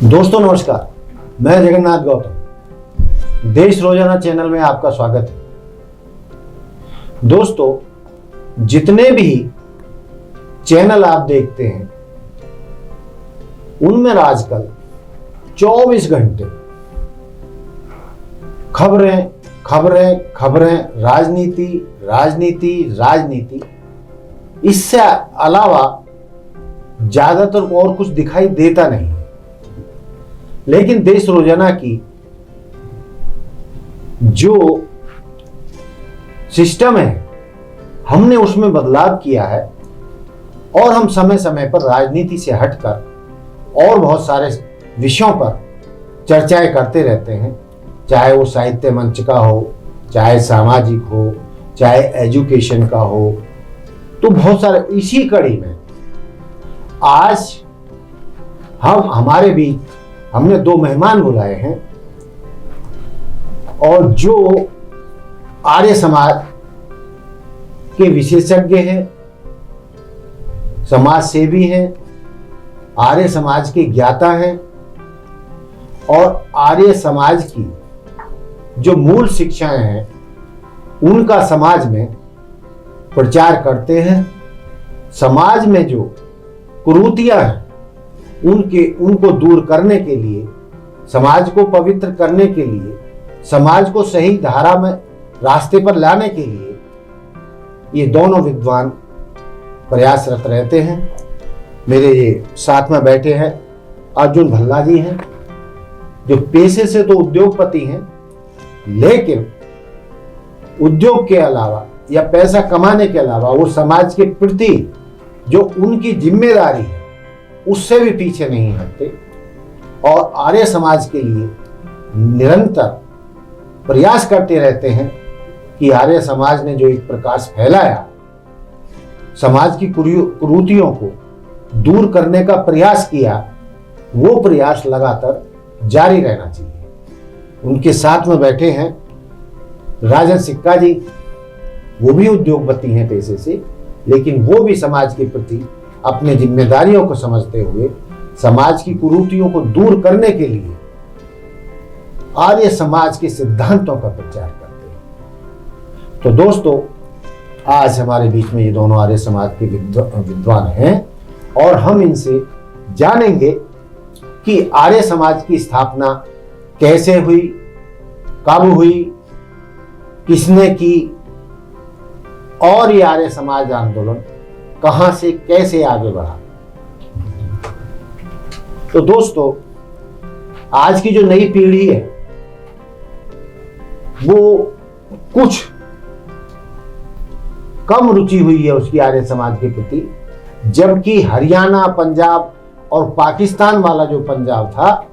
दोस्तों नमस्कार, मैं जगन्नाथ गौतम, देश रोजाना चैनल में आपका स्वागत है। दोस्तों, जितने भी चैनल आप देखते हैं उनमें आजकल 24 घंटे खबरें खबरें खबरें, राजनीति राजनीति राजनीति, इससे अलावा ज्यादातर और कुछ दिखाई देता नहीं है। लेकिन देश रोजाना की जो सिस्टम है, हमने उसमें बदलाव किया है और हम समय समय पर राजनीति से हटकर और बहुत सारे विषयों पर चर्चाएं करते रहते हैं, चाहे वो साहित्य मंच का हो, चाहे सामाजिक हो, चाहे एजुकेशन का हो। तो बहुत सारे इसी कड़ी में आज हमारे बीच हमने 2 मेहमान बुलाए हैं और जो आर्य समाज के विशेषज्ञ हैं, समाज सेवी हैं, आर्य समाज के ज्ञाता हैं और आर्य समाज की जो मूल शिक्षाएं हैं उनका समाज में प्रचार करते हैं। समाज में जो कुरीतियां हैं उनको दूर करने के लिए, समाज को पवित्र करने के लिए, समाज को सही धारा में रास्ते पर लाने के लिए ये दोनों विद्वान प्रयासरत रहते हैं। मेरे ये साथ में बैठे हैं अर्जुन भल्ला जी हैं, जो पेशे से तो उद्योगपति हैं, लेकिन उद्योग के अलावा या पैसा कमाने के अलावा वो समाज के प्रति जो उनकी जिम्मेदारी है उससे भी पीछे नहीं हटते और आर्य समाज के लिए निरंतर प्रयास करते रहते हैं कि आर्य समाज ने जो एक प्रकाश फैलाया, समाज की कुरीतियों को दूर करने का प्रयास किया, वो प्रयास लगातार जारी रहना चाहिए। उनके साथ में बैठे हैं राजन सिक्का जी, वो भी उद्योगपति हैं पेशे से, लेकिन वो भी समाज के प्रति अपने जिम्मेदारियों को समझते हुए समाज की कुरीतियों को दूर करने के लिए आर्य समाज के सिद्धांतों का प्रचार करते हैं। तो दोस्तों, आज हमारे बीच में ये दोनों आर्य समाज के विद्वान हैं और हम इनसे जानेंगे कि आर्य समाज की स्थापना कैसे हुई, कब हुई, किसने की और ये आर्य समाज आंदोलन कहां से कैसे आगे बढ़ा। तो दोस्तों, आज की जो नई पीढ़ी है वो कुछ कम रुचि हुई है उसकी आर्य समाज के प्रति, जबकि हरियाणा, पंजाब और पाकिस्तान वाला जो पंजाब था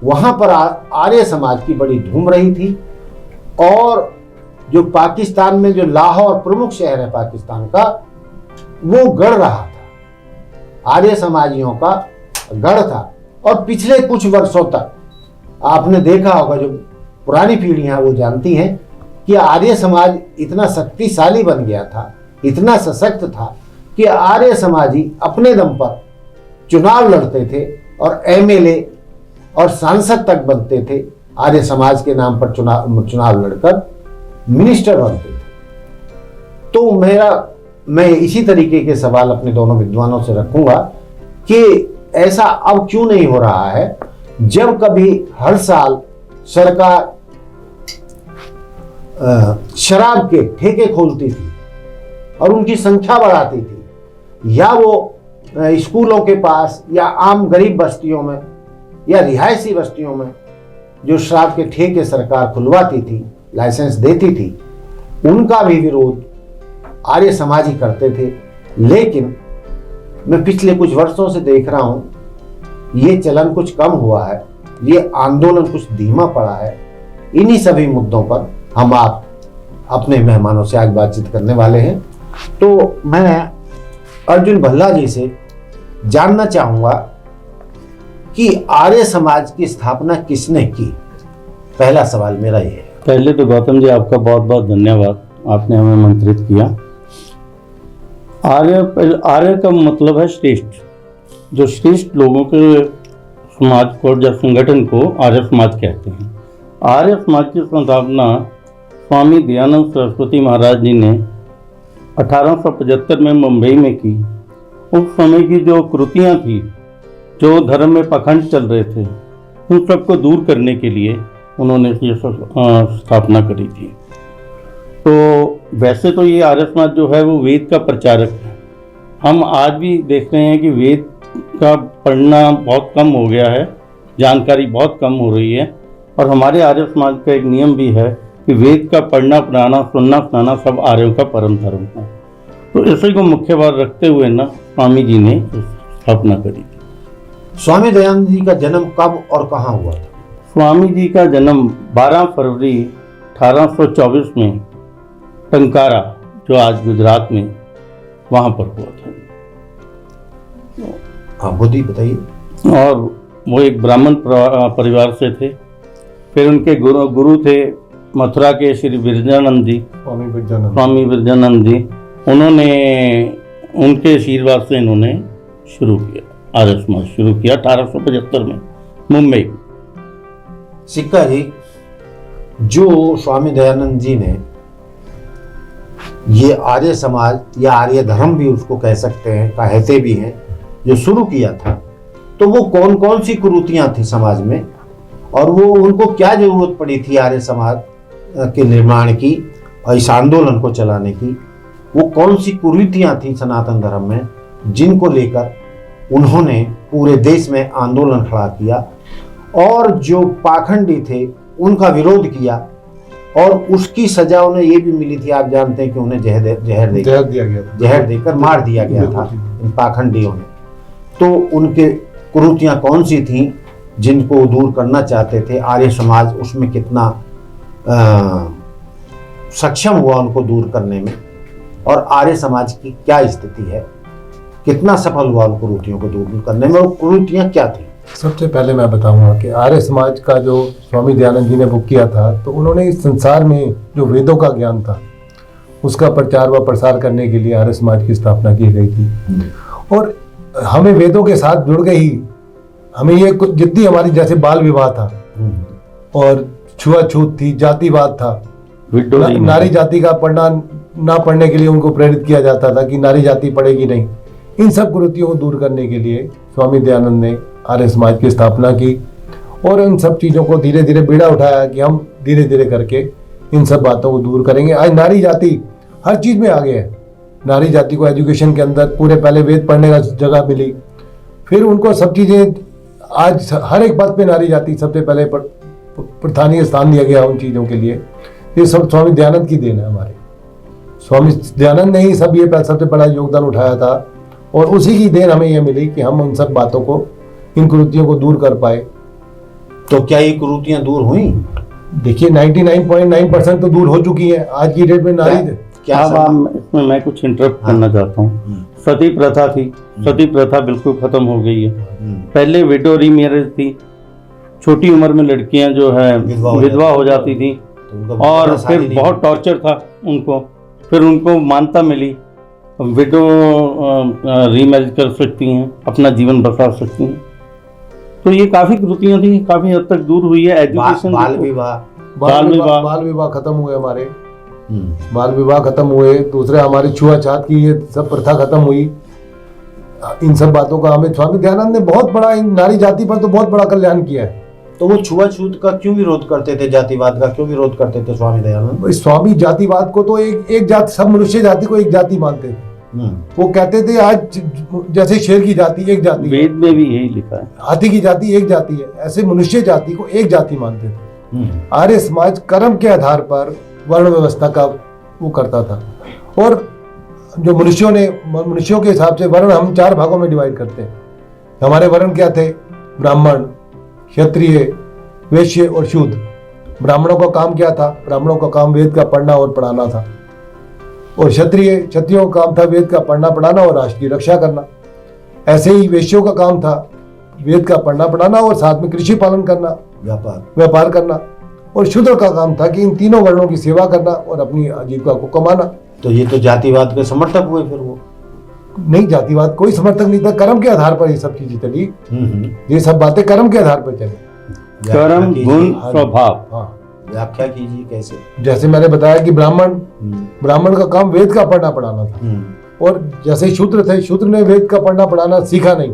वहां पर आर्य समाज की बड़ी धूम रही थी। और जो पाकिस्तान में जो लाहौर प्रमुख शहर है पाकिस्तान का, वो गढ़ रहा था, आर्य समाजियों का गढ़ था। और पिछले कुछ वर्षों तक आपने देखा होगा, जो पुरानी पीढ़ियां वो जानती हैं कि आर्य समाज इतना शक्तिशाली बन गया था, इतना सशक्त था कि आर्य समाजी अपने दम पर चुनाव लड़ते थे और एमएलए और सांसद तक बनते थे। आर्य समाज के नाम पर चुनाव लड़कर मिनिस्टर बनते थे। तो मैं इसी तरीके के सवाल अपने दोनों विद्वानों से रखूंगा कि ऐसा अब क्यों नहीं हो रहा है, जब कभी हर साल सरकार शराब के ठेके खोलती थी और उनकी संख्या बढ़ाती थी, या वो स्कूलों के पास या आम गरीब बस्तियों में या रिहायशी बस्तियों में जो शराब के ठेके सरकार खुलवाती थी, लाइसेंस देती थी, उनका भी विरोध आर्य समाज ही करते थे। लेकिन मैं पिछले कुछ वर्षों से देख रहा हूं ये चलन कुछ कम हुआ है, ये आंदोलन कुछ धीमा पड़ा है। इन्हीं सभी मुद्दों पर हम आप अपने मेहमानों से आज बातचीत करने वाले हैं। तो मैं अर्जुन भल्ला जी से जानना चाहूंगा कि आर्य समाज की स्थापना किसने की। पहला सवाल मेरा ये है। पहले तो गौतम जी आपका बहुत बहुत धन्यवाद, आपने हमें आमंत्रित किया। आर्य का मतलब है श्रेष्ठ, जो श्रेष्ठ लोगों के समाज को या संगठन को आर्य समाज कहते हैं। आर्य समाज की स्थापना स्वामी दयानंद सरस्वती महाराज जी ने 1875 में मुंबई में की। उस समय की जो कुरीतियाँ थी, जो धर्म में पाखंड चल रहे थे, उन सबको दूर करने के लिए उन्होंने ये स्थापना करी थी। तो वैसे तो ये आर्य समाज जो है वो वेद का प्रचारक है। हम आज भी देख रहे हैं कि वेद का पढ़ना बहुत कम हो गया है, जानकारी बहुत कम हो रही है। और हमारे आर्य समाज का एक नियम भी है कि वेद का पढ़ना, पढ़ाना, सुनना, सुनाना सब आर्यों का परम धर्म है। तो इसी को मुख्य बात रखते हुए ना स्वामी जी ने स्थापना करी थी। स्वामी दयानंद जी का जन्म कब और कहाँ हुआ था? स्वामी जी का जन्म 12 फरवरी 1824 में टंकारा, जो आज गुजरात में, वहाँ पर हुआ था। हाँ, खुद ही बताइए। और वो एक ब्राह्मण परिवार से थे। फिर उनके गुरु थे मथुरा के श्री बिरजानंद जी, स्वामी बिरजानंद जी। उन्होंने, उनके आशीर्वाद से इन्होंने शुरू किया, आर्य समाज शुरू किया 1875 में मुंबई। सिक्का जी, जो स्वामी दयानंद जी ने ये आर्य समाज या आर्य धर्म भी उसको कह सकते हैं, कहते भी हैं, जो शुरू किया था, तो वो कौन कौन सी कुरीतियां थी समाज में, और वो उनको क्या जरूरत पड़ी थी आर्य समाज के निर्माण की और इस आंदोलन को चलाने की? वो कौन सी कुरीतियां थी सनातन धर्म में जिनको लेकर उन्होंने पूरे देश में आंदोलन खड़ा किया और जो पाखंडी थे उनका विरोध किया, और उसकी सजा उन्हें ये भी मिली थी, आप जानते हैं कि उन्हें जहर देकर मार दिया गया था इन पाखंडियों ने। तो उनके कुरीतियां कौन सी थीं जिनको दूर करना चाहते थे? आर्य समाज उसमें कितना सक्षम हुआ उनको दूर करने में, और आर्य समाज की क्या स्थिति है, कितना सफल हुआ उन कुरीतियों को दूर करने में, और कुरीतियां क्या थी? सबसे पहले मैं बताऊंगा कि आर्य समाज का जो स्वामी दयानंद जी ने वो किया था, तो उन्होंने इस संसार में जो वेदों का ज्ञान था उसका प्रचार व प्रसार करने के लिए आर्य समाज की स्थापना की गई थी। और हमें वेदों के साथ जुड़ गई, हमें ये जितनी हमारी जैसे बाल विवाह था और छुआछूत थी, जातिवाद था, नारी जाति का पढ़ना ना पढ़ने के लिए उनको प्रेरित किया जाता था कि नारी जाति पढ़ेगी नहीं, इन सब कुरीतियों को दूर करने के लिए स्वामी दयानंद ने आर्य समाज की स्थापना की। और इन सब चीज़ों को धीरे धीरे बीड़ा उठाया कि हम धीरे धीरे करके इन सब बातों को दूर करेंगे। आज नारी जाति हर चीज़ में आगे है। नारी जाति को एजुकेशन के अंदर पूरे पहले वेद पढ़ने का जगह मिली, फिर उनको सब चीज़ें, आज हर एक बात पे नारी जाति सबसे पहले प्रधानीय स्थान दिया गया उन चीज़ों के लिए। ये सब स्वामी दयानंद की देन है। हमारे स्वामी दयानंद ने ही सब ये सबसे बड़ा योगदान उठाया था, और उसी की देन हमें यह मिली कि हम उन सब बातों को, इन कुरीतियों को दूर कर पाए। तो क्या ये कुरीतियां दूर हुई? देखिए 99.9% तो दूर हो चुकी है आज की डेट में। नारी क्या इसमें मैं कुछ इंटरप्ट करना चाहता हूँ। सती प्रथा थी, सती प्रथा बिल्कुल खत्म हो गई है। पहले विडो रीमैरिज थी, छोटी उम्र में लड़कियां जो है विधवा हो जाती थी, और फिर बहुत टॉर्चर था उनको। फिर उनको मान्यता मिली, विडो रीमैरिज कर सकती हैं, अपना जीवन बसा सकती हैं। तो ये काफी कुरीतियां थी, काफी हद तक दूर हुई है। एजुकेशन, बाल विवाह खत्म हुए हमारे, बाल विवाह खत्म हुए। दूसरे हमारी छुआछूत की ये सब प्रथा खत्म हुई। इन सब बातों का हमें स्वामी दयानंद ने बहुत बड़ा, इन नारी जाति पर तो बहुत बड़ा कल्याण किया है। तो वो छुआछूत का क्यों विरोध करते थे, जातिवाद का क्यों विरोध करते थे स्वामी दयानंद? स्वामी जातिवाद को तो एक जाति, सब मनुष्य जाति को एक जाति मानते थे। वो कहते थे आज जैसे शेर की जाति एक जाति, वेद में भी यही लिखा है, हाथी की जाति एक जाति है, ऐसे मनुष्य जाति को एक जाति मानते थे। आर्य समाज कर्म के आधार पर वर्ण व्यवस्था का वो करता था। और जो मनुष्यों के हिसाब से वर्ण हम 4 भागों में डिवाइड करते हैं। हमारे वर्ण क्या थे? ब्राह्मण, क्षत्रिय, वैश्य और शूद्र। ब्राह्मणों का काम क्या था? ब्राह्मणों का काम वेद का पढ़ना और पढ़ाना था। और क्षत्रियों का काम था वेद का पढ़ना पढ़ाना और राष्ट्र की रक्षा करना। ऐसे ही वैश्यों का काम था वेद का पढ़ना पढ़ाना और साथ में कृषि पालन करना, व्यापार करना। और शूद्र का काम था कि इन तीनों वर्णों की सेवा करना और अपनी आजीविका को कमाना। तो ये तो जातिवाद के समर्थक हुए फिर वो। नहीं, जातिवाद कोई समर्थक नहीं था, कर्म के आधार पर ये सब चीजें चली। ये सब बातें कर्म के आधार पर चली। कर्म, गुण, स्वभाव। हाँ, व्याख्या कीजिए कैसे। जैसे मैंने बताया कि ब्राह्मण का काम वेद का पढ़ना पढ़ाना था, और जैसे शूद्र थे, शूद्र ने वेद का पढ़ना पढ़ाना सीखा नहीं,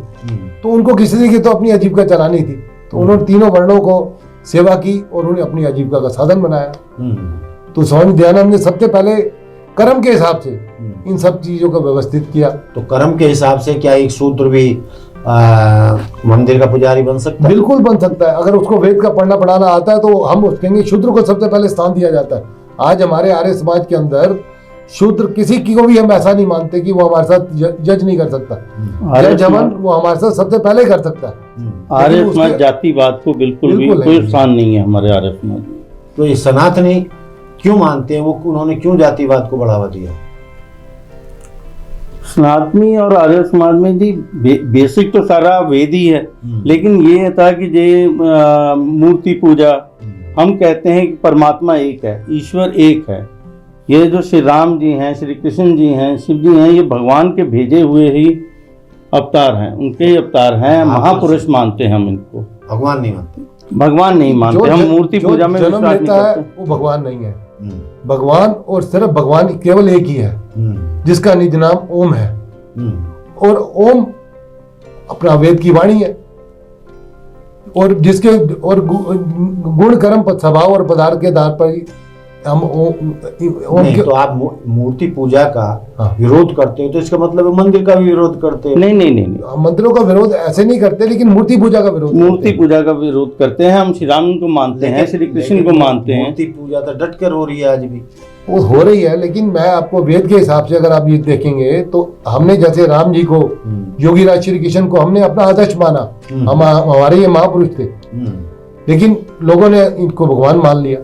तो उनको किसी की तो अपनी आजीविका चलानी थी, तो उन्होंने तीनों वर्णों को सेवा की और उन्हें अपनी आजीविका का साधन बनाया। तो स्वामी दयानंद ने सबसे पहले कर्म के हिसाब से इन सब चीजों को व्यवस्थित किया। तो कर्म के हिसाब से क्या एक शूद्र भी मंदिर का पुजारी बन सकता है? बिल्कुल बन सकता है, अगर उसको वेद का पढ़ना पढ़ाना आता है तो हम कहेंगे शूद्र को सबसे पहले स्थान दिया जाता है। आज हमारे आर्य समाज के अंदर शूद्र किसी की को भी हम ऐसा नहीं मानते कि वो हमारे साथ जज नहीं कर सकता, जज वो हमारे साथ सबसे पहले कर सकता है। आर्य समाज जातिवाद को बिल्कुल भी कोई स्थान नहीं है हमारे आर्य समाज में। तो ये सनातनी क्यों मानते हैं, वो उन्होंने क्यों जातिवाद को बढ़ावा दिया? सनातनी और आर्य समाज में जी बेसिक तो सारा वेद ही है, लेकिन ये था कि जे मूर्ति पूजा, हम कहते हैं कि परमात्मा एक है, ईश्वर एक है। ये जो श्री राम जी हैं, श्री कृष्ण जी हैं, शिव जी हैं, ये भगवान के भेजे हुए ही अवतार हैं, उनके ही अवतार हैं, महापुरुष मानते हैं हम इनको। भगवान नहीं मानते? भगवान नहीं मानते हम, मूर्ति पूजा में जन्म लेता है वो भगवान नहीं है। भगवान और सिर्फ भगवान केवल एक ही है, जिसका निज नाम ओम है, और ओम अपना वेद की वाणी है, और जिसके और गुण कर्म स्वभाव और पदार्थ के आधार पर हम नहीं, तो आप मूर्ति पूजा का विरोध करते हो, तो इसका मतलब है मंदिर का भी विरोध करते हैं? नहीं, मंदिरों का विरोध ऐसे नहीं करते, लेकिन मूर्ति पूजा का विरोध, मूर्ति पूजा का विरोध करते हैं। हम श्री राम को मानते हैं, श्री कृष्ण को मानते हैं। मूर्ति पूजा तो डट कर हो रही है आज भी। वो हो रही है, लेकिन मैं आपको वेद के हिसाब से अगर आप ये देखेंगे तो हमने जैसे राम जी को, योगी राज श्री कृष्ण को हमने अपना आदर्श माना, हमारे ये महापुरुष थे, लेकिन लोगों ने इनको भगवान मान लिया।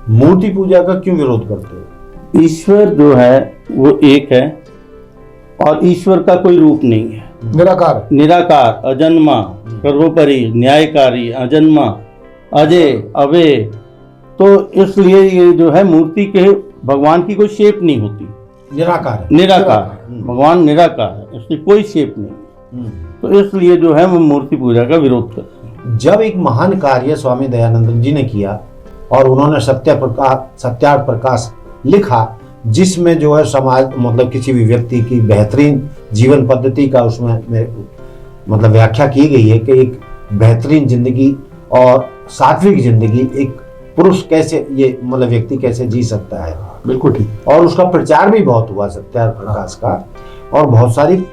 मूर्ति पूजा का क्यों विरोध करते हो? ईश्वर जो है वो एक है, और ईश्वर का कोई रूप नहीं है, निराकार, अजन्मा, सर्वोपरि, न्यायकारी, अजन्मा, अजय, अव्यय। तो इसलिए ये जो है मूर्ति के भगवान की कोई शेप नहीं होती, निराकार भगवान निराकार है, इसकी कोई शेप नहीं। तो इसलिए जो है वो मूर्ति पूजा का विरोध करते हैं। जब एक महान कार्य स्वामी दयानंद जी ने किया और उन्होंने सत्यार्थ प्रकाश लिखा, जिसमें जो है समाज मतलब किसी भी व्यक्ति की बेहतरीन जीवन पद्धति का उसमें मतलब व्याख्या की गई है कि एक बेहतरीन जिंदगी और सात्विक जिंदगी एक पुरुष कैसे, ये मतलब व्यक्ति कैसे जी सकता है। बिल्कुल ठीक। और उसका प्रचार भी बहुत हुआ सत्यार्थ प्रकाश का, और बहुत सारी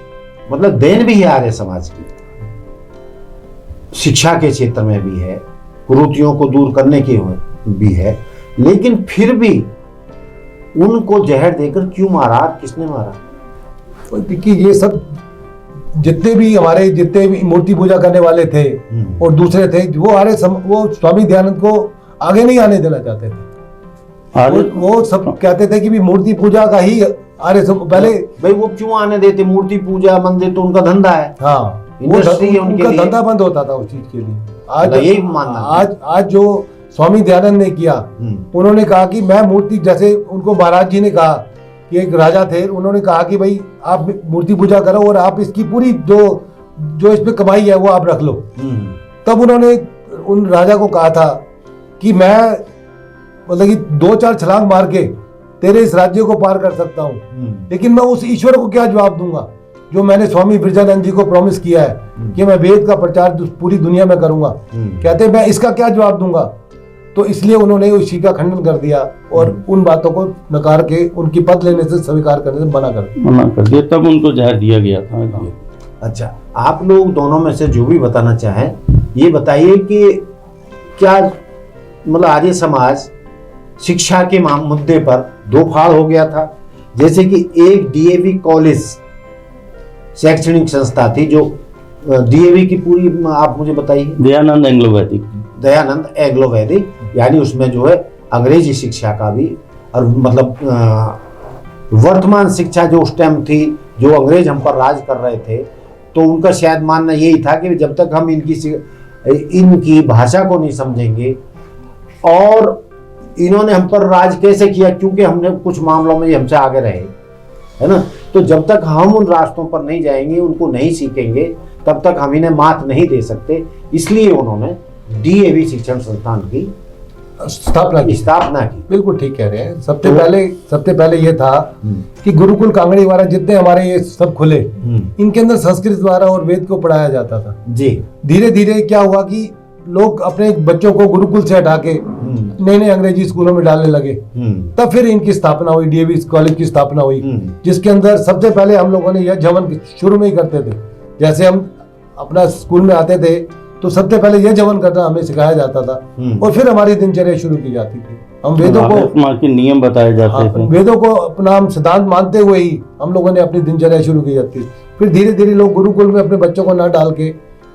मतलब देन भी है आर्य समाज की, शिक्षा के क्षेत्र में भी है, कुरीतियों को दूर करने की भी है, लेकिन फिर भी उनको जहर देकर क्यों मारा, किसने मारा? देखिए ये सब जितने भी मूर्ति पूजा करने वाले थे और दूसरे थे, वो स्वामी दयानंद को आगे नहीं आने देना चाहते थे। वो सब कहते थे कि भी मूर्ति पूजा का ही पहले भाई वो क्यों आने देते? मूर्ति पूजा मंदिर तो उनका धंधा है। हाँ, उनका धंधा बंद होता था उस चीज के लिए। आज यही मानना आज जो स्वामी दयानंद ने किया, उन्होंने कहा कि मैं मूर्ति, जैसे उनको महाराज जी ने कहा कि एक राजा थे, उन्होंने कहा कि भाई आप मूर्ति पूजा करो और आप इसकी पूरी जो इसमें कमाई है वो आप रख लो। तब उन्होंने उन राजा को कहा था कि मैं मतलब कि 2-4 छलांग मार के तेरे इस राज्य को पार कर सकता हूँ, लेकिन मैं उस ईश्वर को क्या जवाब दूंगा जो मैंने स्वामी विरजानंद जी को प्रॉमिस किया है कि मैं वेद का प्रचार पूरी दुनिया में करूंगा। कहते मैं इसका क्या जवाब दूंगा? तो इसलिए उन्होंने उसी का खंडन कर दिया और उन बातों को नकार के उनकी पद लेने से स्वीकार करने से मना कर दिया। तब उनको जहर दिया गया था। अच्छा, आप लोग दोनों में से जो भी बताना चाहें ये बताइए कि क्या मतलब आर्य समाज शिक्षा के मुद्दे पर दो फाड़ हो गया था? जैसे कि एक डीएवी कॉलेज शैक्षणिक संस्था थी, जो डीएवी की पूरी आप मुझे बताइए। दयानंद एंग्लो वैदिक, यानी उसमें जो है अंग्रेजी शिक्षा का भी, और मतलब वर्तमान शिक्षा जो उस टाइम थी, जो अंग्रेज हम पर राज कर रहे थे, तो उनका शायद मानना यही था कि जब तक हम इनकी भाषा को नहीं समझेंगे, और इन्होंने हम पर राज कैसे किया, क्योंकि हमने कुछ मामलों में हमसे आगे रहे, है ना। तो जब तक हम उन रास्तों पर नहीं जाएंगे, उनको नहीं सीखेंगे, तब तक हम इन्हें मात नहीं दे सकते। इसलिए उन्होंने डीएवी शिक्षण संस्थान की स्थापना की। बिल्कुल ठीक कह रहे हैं। सबसे पहले ये था कि गुरुकुल कांगड़ीवाला जितने हमारे ये सब खुले, इनके अंदर संस्कृत द्वारा और वेद को पढ़ाया जाता था जी। धीरे धीरे क्या हुआ कि लोग अपने बच्चों को गुरुकुल से हटा के नए नए अंग्रेजी स्कूलों में डालने लगे। तब फिर इनकी स्थापना हुई, डीएवी कॉलेज की स्थापना हुई, जिसके अंदर सबसे पहले हम लोगों ने यह जवन शुरू में ही करते थे। जैसे हम अपना स्कूल में आते थे तो सबसे पहले यह जवन करना हमें सिखाया जाता था और फिर हमारी दिनचर्या शुरू की जाती थी। हम वेदों को नियम बताए जाते थे, वेदों को अपना हम सिद्धांत मानते हुए ही हम लोगों ने अपनी दिनचर्या शुरू की जाती थी। फिर धीरे धीरे लोग गुरुकुल में अपने बच्चों को ना डाल के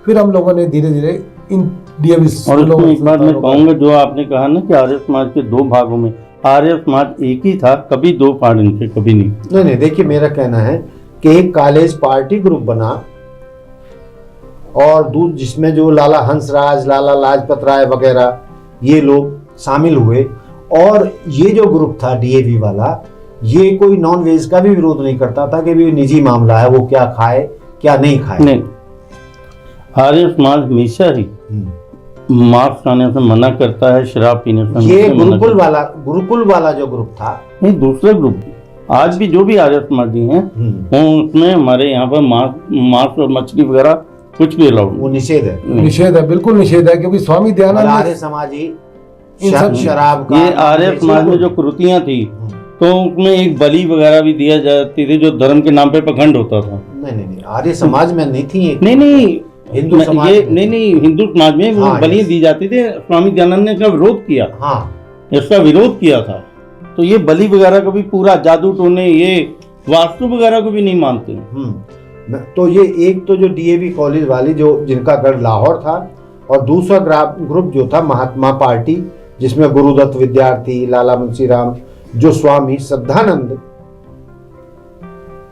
फिर हम लोगों ने धीरे धीरे इन डीएवी और इसमें एक बात मैं कहूँगा, जो आपने कहा ना कि आर्य समाज के 2 भागों में, आर्य समाज एक ही था, कभी 2 पार्ट इनके कभी नहीं। नहीं, देखिए मेरा कहना है कि एक कॉलेज पार्टी ग्रुप बना और जिसमें जो लाला हंसराज, लाला लाजपत राय वगैरह ये लोग शामिल हुए। और ये जो ग्रुप था डीएवी वाला, ये कोई नॉन वेज का भी विरोध नहीं करता था कि भी निजी मामला है, वो क्या खाए क्या नहीं खाए। नहीं, आर्य समाज हमेशा ही मांस खाने से मना करता है, शराब पीने से। ये गुरुकुल वाला जो ग्रुप था, नहीं दूसरे ग्रुप, आज भी जो भी आर्य समाजी हैं उसमें हमारे यहाँ पर मांस और मछली वगैरह कुछ भी अलाउड, वो निषेध है, बिल्कुल निषेध है। क्योंकि स्वामी दयानंद आर्य समाजी शराब का, ये आर्य समाज में जो कृतियां थी तो उसमें एक बलि वगैरह भी दिया जाती थी, जो धर्म के नाम पे पखंड होता था। नहीं, आर्य समाज में नहीं थी। नहीं, हिंदू समाज हिंदू समाज में बलि दी जाती थी। स्वामी दयानंद ने इसका विरोध किया। इसका विरोध किया था। तो ये बलि वगैरह को भी पूरा जादू टोने, ये वास्तु वगैरह को भी नहीं मानते। तो ये एक तो जो डीएवी कॉलेज वाली जो जिनका गढ़ लाहौर था, और दूसरा ग्रुप जो था महात्मा पार्टी, जिसमें गुरुदत्त विद्यार्थी, लाला मुंशीराम, जो स्वामी श्रद्धानंद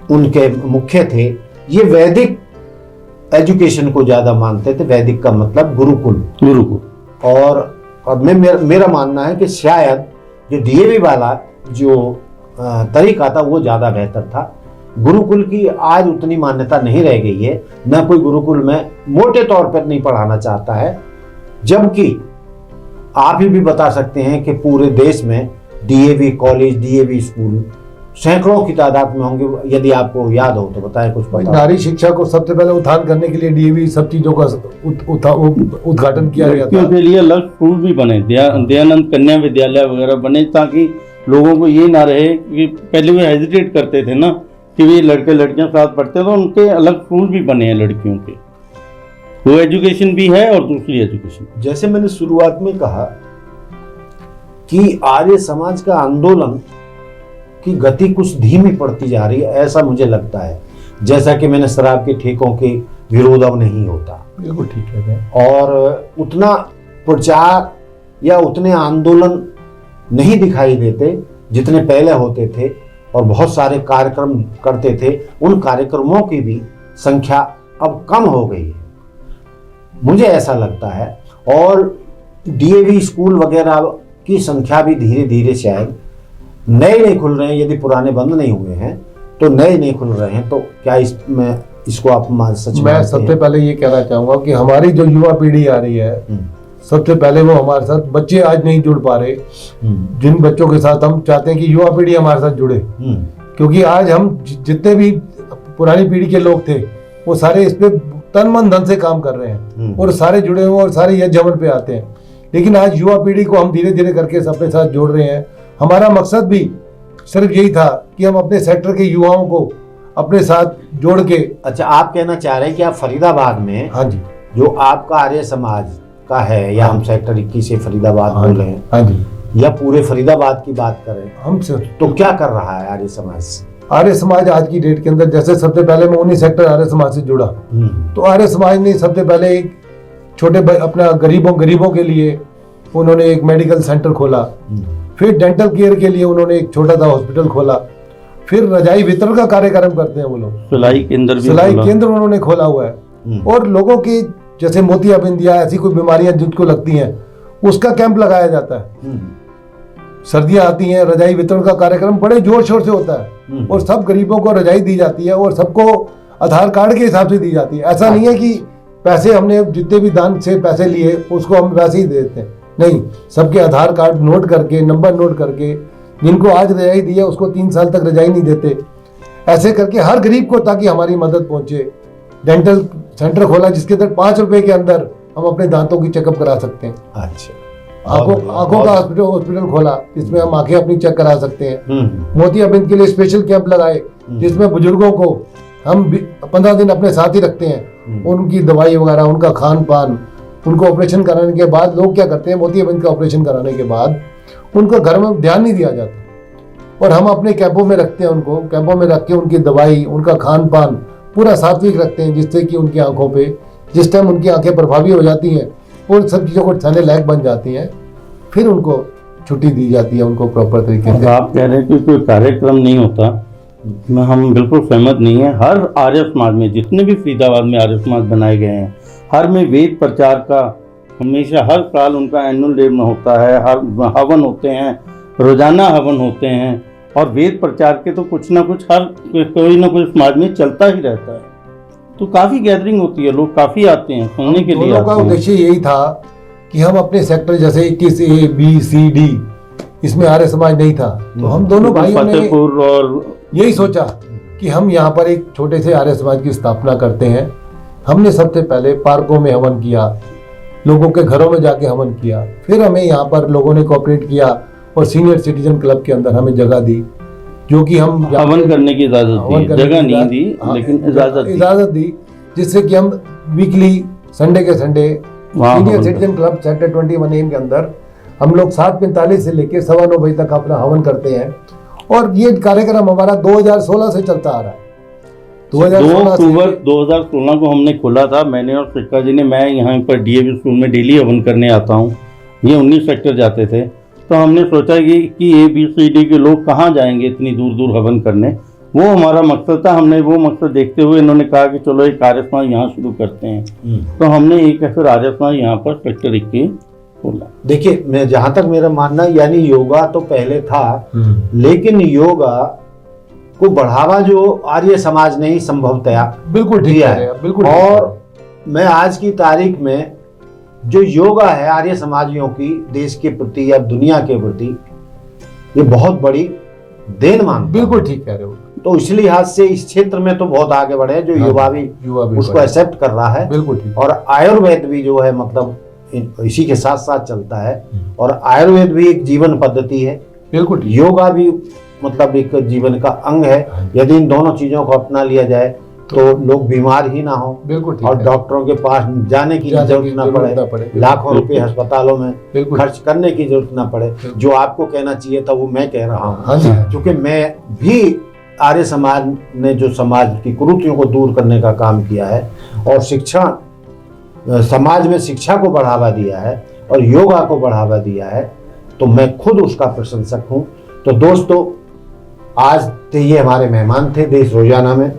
उनके मुख्य थे, ये वैदिक एजुकेशन को ज्यादा मानते थे। वैदिक का मतलब गुरुकुल। और मेरा मानना है कि शायद जो डीएवी वाला जो तरीका था वो ज्यादा बेहतर था। गुरुकुल की आज उतनी मान्यता नहीं रह गई है, न कोई गुरुकुल में मोटे तौर पर नहीं पढ़ाना चाहता है। जबकि आप ही भी बता सकते हैं कि पूरे देश में डीएवी कॉलेज, डीएवी स्कूल सैकड़ों की तादाद में होंगे। यदि आपको याद हो तो बताएं कुछ पता। नारी शिक्षा को सबसे पहले उत्थान करने के लिए डीएवी सब चीजों का उद्घाटन किया गया था। उसके लिए अलग स्कूल भी बने, दयानंद कन्या विद्यालय वगैरह बने, ताकि लोगों को ये ना रहे कि पहले वे हेजिटेट करते थे ना कि वे लड़के लड़कियां साथ पढ़ते, तो उनके अलग स्कूल भी बने हैं लड़कियों के। वो एजुकेशन भी है और दूसरी एजुकेशन। जैसे मैंने शुरुआत में कहा कि आर्य समाज का आंदोलन की गति कुछ धीमी पड़ती जा रही है, ऐसा मुझे लगता है। जैसा कि मैंने शराब के ठेकों के विरोध अब नहीं होता, बिल्कुल ठीक है, और उतना प्रचार या उतने आंदोलन नहीं दिखाई देते जितने पहले होते थे, और बहुत सारे कार्यक्रम करते थे। उन कार्यक्रमों की भी संख्या अब कम हो गई है, मुझे ऐसा लगता है। और डीएवी स्कूल वगैरह की संख्या भी धीरे धीरे शायद नए नहीं खुल रहे हैं। यदि पुराने बंद नहीं हुए हैं तो नए नहीं खुल रहे हैं। तो क्या इसको आप सच मैं सबसे पहले ये कहना चाहूंगा कि हमारी जो युवा पीढ़ी आ रही है, सबसे पहले वो हमारे साथ, बच्चे आज नहीं जुड़ पा रहे, जिन बच्चों के साथ हम चाहते हैं कि युवा पीढ़ी हमारे साथ जुड़े। क्योंकि आज हम जितने भी पुरानी पीढ़ी के लोग थे वो सारे इस पे तन मन धन से काम कर रहे हैं और सारे जुड़े हुए और सारे यह जमन पे आते हैं। लेकिन आज युवा पीढ़ी को हम धीरे धीरे करके अपने साथ जोड़ रहे हैं। हमारा मकसद भी सिर्फ यही था कि हम अपने सेक्टर के युवाओं को अपने साथ जोड़ के। अच्छा, आप कहना चाह रहे हैं कि आप फरीदाबाद में, हाँ जी, जो आपका आर्य समाज का है, या हम सेक्टर 21 से फरीदाबाद बोल रहे हैं, हाँ जी, या पूरे फरीदाबाद की बात करें हम से, तो क्या कर रहा है आर्य समाज? आर्य समाज आज की डेट के अंदर, जैसे सबसे पहले मैं 19 सेक्टर आर्य समाज से जुड़ा, तो आर्य समाज ने सबसे पहले एक छोटे अपना गरीबों के लिए उन्होंने एक मेडिकल सेंटर खोला। फिर डेंटल केयर के लिए उन्होंने एक छोटा सा हॉस्पिटल खोला। फिर रजाई वितरण का कार्यक्रम करते हैं वो लोग, सिलाई केंद्र उन्होंने खोला हुआ है। और लोगों की जैसे मोतियाबिंद या ऐसी कोई बीमारियां जिनको लगती हैं उसका कैंप लगाया जाता है। सर्दियां आती हैं, रजाई वितरण का कार्यक्रम बड़े जोर शोर से होता है। और सब गरीबों को रजाई दी जाती है और सबको आधार कार्ड के हिसाब से दी जाती है। ऐसा नहीं है कि पैसे हमने जितने भी दान से पैसे लिए उसको हम वैसे ही दे देते हैं, नहीं, सबके आधार कार्ड नोट करके, नंबर नोट करके, जिनको आज रजाई दी है उसको 3 साल तक रजाई नहीं देते, ऐसे करके हर गरीब को, ताकि हमारी मदद पहुंचे। डेंटल सेंटर खोला जिसके अंदर 5 रुपए के अंदर हम अपने दांतों की चेकअप करा सकते हैं। अच्छा, आंखों का हॉस्पिटल खोला जिसमें हम आंखें अपनी चेक करा सकते हैं। मोतियाबिंद के लिए स्पेशल कैंप लगाए जिसमें बुजुर्गों को हम 15 दिन अपने साथ ही रखते हैं, उनकी दवाई वगैरह, उनका खान पान, उनको ऑपरेशन कराने के बाद लोग क्या करते हैं, मोतियाबिंद का ऑपरेशन कराने के बाद उनको घर में ध्यान नहीं दिया जाता और हम अपने कैंपों में रखते हैं, उनको कैंपों में रख के उनकी दवाई, उनका खान पान पूरा सात्विक रखते हैं, जिससे कि उनकी आंखों पे जिस टाइम उनकी आंखें प्रभावी हो जाती हैं और सब चीज़ों को सहने लायक बन जाती हैं, फिर उनको छुट्टी दी जाती है, उनको प्रॉपर तरीके से। आप कह रहे हैं कि कोई कार्यक्रम नहीं होता, मैं हम बिल्कुल सहमत नहीं है। हर आर्य समाज में, जितने भी फरीदाबाद में आर्य समाज बनाए गए हैं, हर में वेद प्रचार का हमेशा हर साल उनका एनुअल डे में होता है, हर हवन होते हैं, रोजाना हवन होते हैं, और वेद प्रचार के तो कुछ ना कुछ हर कोई ना कोई समाज में चलता ही रहता है। तो काफ़ी गैदरिंग होती है, लोग काफ़ी आते हैं सुनने के लिए। का उद्देश्य यही था कि हम अपने सेक्टर जैसे 21A, B, C, D इसमें आर्य समाज नहीं था, तो हम दोनों भाइयों ने और यही सोचा कि हम यहाँ पर एक छोटे से आर्य समाज की स्थापना करते हैं। हमने सबसे पहले पार्कों में हवन किया, लोगों के घरों में जाके हवन किया, फिर हमें यहाँ पर लोगों ने कोऑपरेट किया और सीनियर सिटीजन क्लब के अंदर हमें जगह दी, जो कि हम हवन करने की इजाजत दी, जगह नहीं दी लेकिन इजाजत दी, जिससे कि हम वीकली संडे के Sunday senior citizen club sector 21A के अंदर हम लोग 7:45 से लेकर 9:15 बजे तक अपना हवन करते हैं। और ये कार्यक्रम हमारा 2016 से चलता आ रहा है। 2 अक्टूबर 2016 को हमने खोला था, मैंने और सिक्का जी ने। मैं यहाँ पर DAV स्कूल में डेली हवन करने आता हूँ, ये 19 सेक्टर जाते थे, तो हमने सोचा कि ABCD के लोग कहाँ जाएंगे इतनी दूर दूर हवन करने, वो हमारा मकसद था। हमने वो मकसद देखते हुए इन्होंने कहा कि चलो एक आर्य समाज यहाँ शुरू करते हैं, तो हमने एक फिर आर्य समाज यहाँ पर सेक्टर 21 खोला। देखिए, मैं जहाँ तक मेरा मानना, यानी योगा तो पहले था, लेकिन योगा को बढ़ावा जो आर्य समाज ने ही संभवतया बिल्कुल दिया है। बिल्कुल। और मैं आज की तारीख में जो योगा है आर्य समाजियों की देश के प्रति या दुनिया के प्रति, ये बहुत बड़ी देन मानता। बिल्कुल ठीक कह रहे हो। तो इस लिहाज से इस क्षेत्र में तो बहुत आगे बढ़े, जो युवा भी उसको एक्सेप्ट कर रहा है। बिल्कुल ठीक। और आयुर्वेद भी जो है मतलब इसी के साथ साथ चलता है, और आयुर्वेद भी एक जीवन पद्धति है। बिल्कुल। योगा भी मतलब एक जीवन का अंग है। यदि इन दोनों चीजों को अपना लिया जाए तो लोग बीमार ही ना हो। बिल्कुल। और डॉक्टरों के पास जाने की जरूरत ना पड़े, लाखों रुपए अस्पतालों में खर्च करने की जरूरत ना पड़े। जो आपको कहना चाहिए था वो मैं कह रहा हूँ, क्योंकि मैं भी आर्य समाज ने जो समाज की कुरीतियों को दूर करने का काम किया है और शिक्षा, समाज में शिक्षा को बढ़ावा दिया है और योगा को बढ़ावा दिया है, तो मैं खुद उसका प्रशंसक हूँ। तो दोस्तों, आज ये हमारे मेहमान थे देश रोजाना में,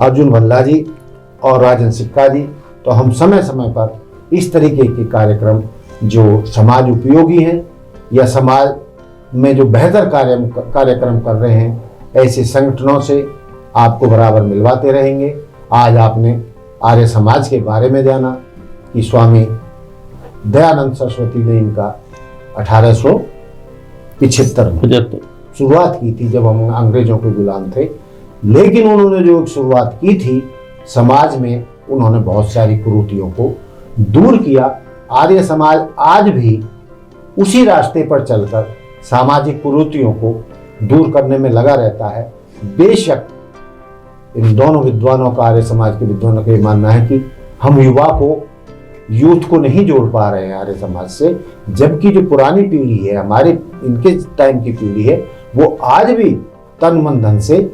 अर्जुन भल्ला जी और राजन सिक्का जी। तो हम समय समय पर इस तरीके के कार्यक्रम जो समाज उपयोगी हैं या समाज में जो बेहतर कार्यक्रम कर रहे हैं, ऐसे संगठनों से आपको बराबर मिलवाते रहेंगे। आज आपने आर्य समाज के बारे में जाना कि स्वामी दयानंद सरस्वती ने इनका 1875 में शुरुआत की थी, जब हम अंग्रेजों के गुलाम थे। लेकिन उन्होंने जो शुरुआत की थी, समाज में उन्होंने बहुत सारी कुरीतियों को दूर किया। आर्य समाज आज भी उसी रास्ते पर चलकर सामाजिक कुरीतियों को दूर करने में लगा रहता है। बेशक इन दोनों विद्वानों का, आर्य समाज के विद्वानों का ये मानना है कि हम युवा को, यूथ को नहीं जोड़ पा रहे हैं आर्य समाज से, जबकि जो पुरानी पीढ़ी है, हमारे इनके टाइम की पीढ़ी है, वो आज भी तन मन धन से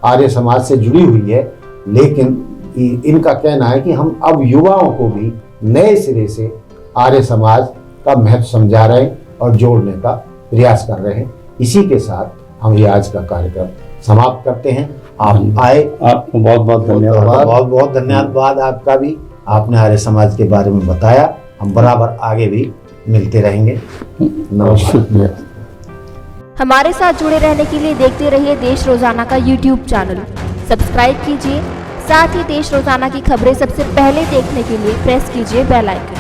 आर्य समाज से जुड़ी हुई है। लेकिन इनका कहना है कि हम अब युवाओं को भी नए सिरे से आर्य समाज का महत्व समझा रहे हैं और जोड़ने का प्रयास कर रहे हैं। इसी के साथ हम ये आज का कार्यक्रम समाप्त करते हैं। आप आए, आपको बहुत बहुत धन्यवाद। बहुत बहुत धन्यवाद आपका भी, आपने आर्य समाज के बारे में बताया। हम बराबर आगे भी मिलते रहेंगे। नमस्कार। हमारे साथ जुड़े रहने के लिए देखते रहिए देश रोजाना का यूट्यूब चैनल। सब्सक्राइब कीजिए, साथ ही देश रोजाना की खबरें सबसे पहले देखने के लिए प्रेस कीजिए बेल आइकन।